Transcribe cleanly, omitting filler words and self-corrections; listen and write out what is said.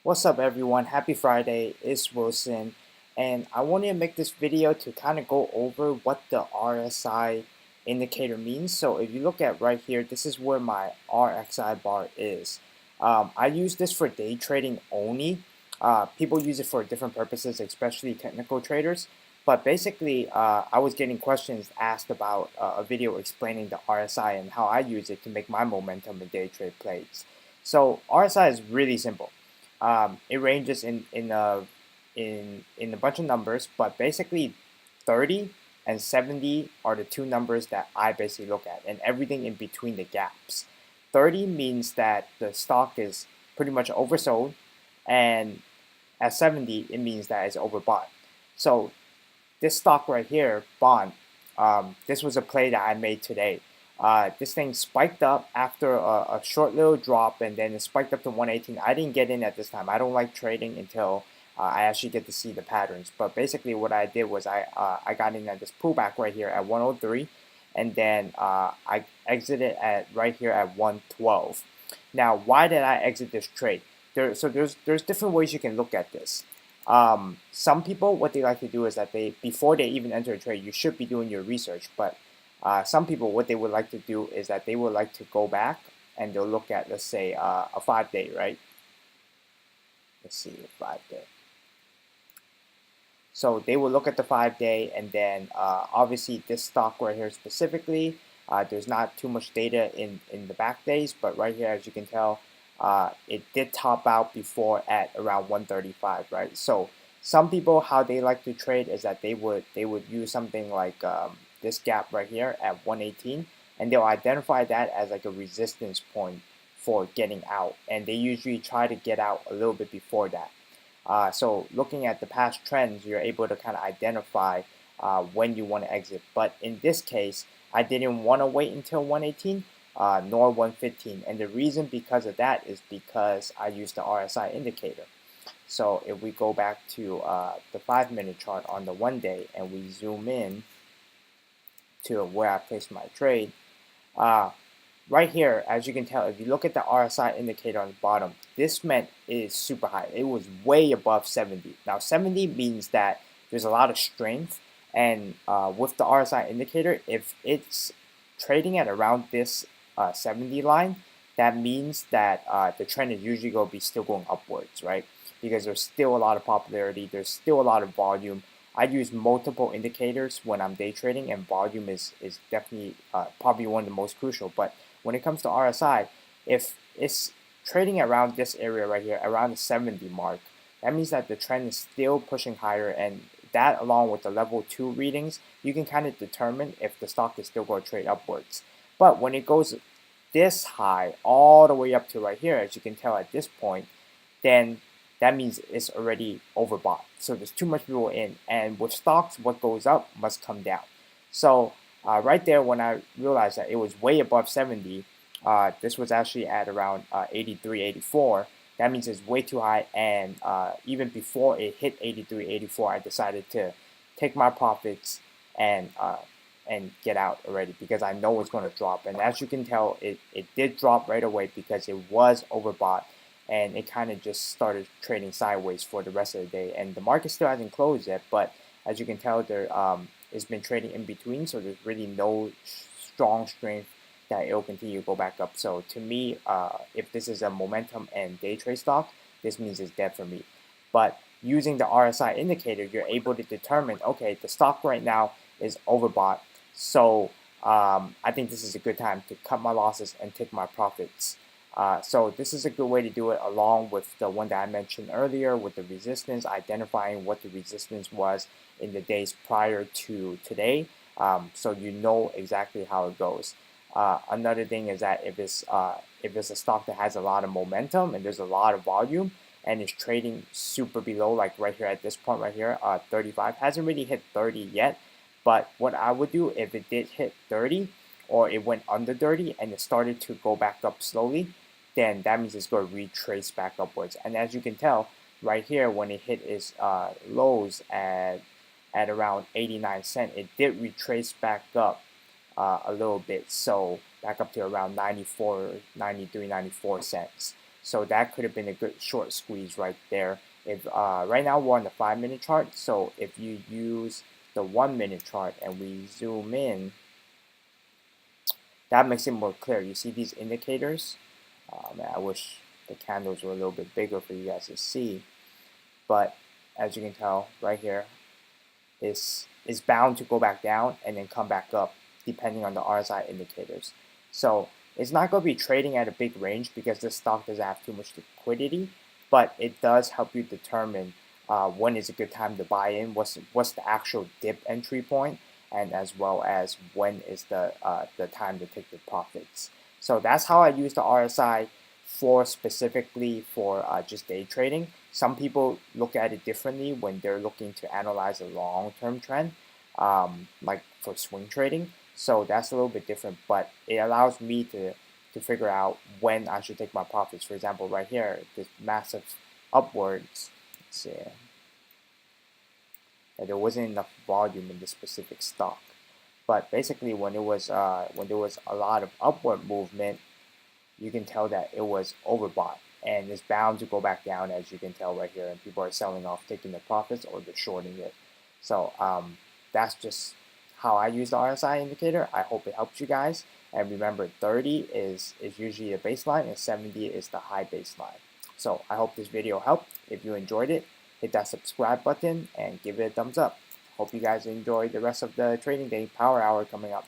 What's up everyone? Happy Friday. It's Wilson and I wanted to make this video to kind of go over what the RSI indicator means. So if you look at right here, this is where my RSI bar is. I use this for day trading only. People use it for different purposes, especially technical traders. But basically, I was getting questions asked about a video explaining the RSI and how I use it to make my momentum in day trade plays. So RSI is really simple. It ranges in a bunch of numbers, but basically 30 and 70 are the two numbers that I basically look at, and everything in between the gaps. 30 means that the stock is pretty much oversold, and at 70 it means that it's overbought. So this stock right here, BONT, this was a play that I made today. This thing spiked up after a short little drop, and then it spiked up to 118. I didn't get in at this time. I don't like trading until I actually get to see the patterns. But basically what I did was I got in at this pullback right here at 103, and then I exited at right here at 112. Now, why did I exit this trade? There's different ways you can look at this. Some people, what they like to do is that before they even enter a trade, you should be doing your research. But some people, what they would like to do is that they would like to go back and they'll look at, let's say, a 5-day, right? Let's see, a 5-day. So they will look at the 5-day, and then obviously this stock right here specifically, there's not too much data in the back days, but right here, as you can tell, it did top out before at around 135, right? So some people, how they like to trade is that they would use something like this gap right here at 118, and they'll identify that as like a resistance point for getting out, and they usually try to get out a little bit before that. So looking at the past trends, you're able to kind of identify when you want to exit. But in this case, I didn't want to wait until 118 nor 115. And the reason because of that is because I used the RSI indicator. So if we go back to the 5-minute chart on the 1-day and we zoom in to where I placed my trade, uh, right here, as you can tell, if you look at the RSI indicator on the bottom, this meant it is super high. It was way above 70. Now, 70 means that there's a lot of strength, and with the RSI indicator, if it's trading at around this 70 line, that means that the trend is usually going to be still going upwards, right? Because there's still a lot of popularity, there's still a lot of volume. I use multiple indicators when I'm day trading, and volume is definitely probably one of the most crucial. But when it comes to RSI, if it's trading around this area right here, around the 70 mark, that means that the trend is still pushing higher, and that along with the level 2 readings, you can kind of determine if the stock is still going to trade upwards. But when it goes this high, all the way up to right here, as you can tell at this point, then that means it's already overbought. So there's too much people in, and with stocks, what goes up must come down. So right there, when I realized that it was way above 70, this was actually at around 83, 84. That means it's way too high, and even before it hit 83, 84, I decided to take my profits and get out already because I know it's going to drop. And as you can tell, it did drop right away because it was overbought, and it kind of just started trading sideways for the rest of the day. And the market still hasn't closed yet, but as you can tell, it's been trading in between, so there's really no strong strength that it will continue to go back up. So to me, if this is a momentum and day trade stock, this means it's dead for me. But using the RSI indicator, you're able to determine, okay, the stock right now is overbought, so I think this is a good time to cut my losses and take my profits. So this is a good way to do it, along with the one that I mentioned earlier with the resistance, identifying what the resistance was in the days prior to today, so you know exactly how it goes. Another thing is that if it's a stock that has a lot of momentum and there's a lot of volume and is trading super below, like right here at this point right here, 35 hasn't really hit 30 yet. But what I would do if it did hit 30 or it went under 30 and it started to go back up slowly, then that means it's going to retrace back upwards. And as you can tell right here, when it hit its lows at around 89 cents, it did retrace back up a little bit. So back up to around 94, 93, 94 cents. So that could have been a good short squeeze right there. If right now we're on the 5-minute chart, so if you use the 1-minute chart and we zoom in, that makes it more clear. You see these indicators? Man, I wish the candles were a little bit bigger for you guys to see, but as you can tell right here, is bound to go back down and then come back up depending on the RSI indicators. So it's not going to be trading at a big range because this stock doesn't have too much liquidity, but it does help you determine when is a good time to buy in, what's the actual dip entry point, and as well as when is the time to take the profits. So that's how I use the RSI for specifically for just day trading. Some people look at it differently when they're looking to analyze a long-term trend, like for swing trading. So that's a little bit different, but it allows me to figure out when I should take my profits. For example, right here, this massive upwards, let's see, that there wasn't enough volume in this specific stock. But basically, when there was a lot of upward movement, you can tell that it was overbought and it's bound to go back down, as you can tell right here, and people are selling off, taking the profits, or they're shorting it. So that's just how I use the RSI indicator. I hope it helps you guys. And remember, 30 is usually a baseline and 70 is the high baseline. So I hope this video helped. If you enjoyed it, hit that subscribe button and give it a thumbs up. Hope you guys enjoy the rest of the trading day power hour coming up.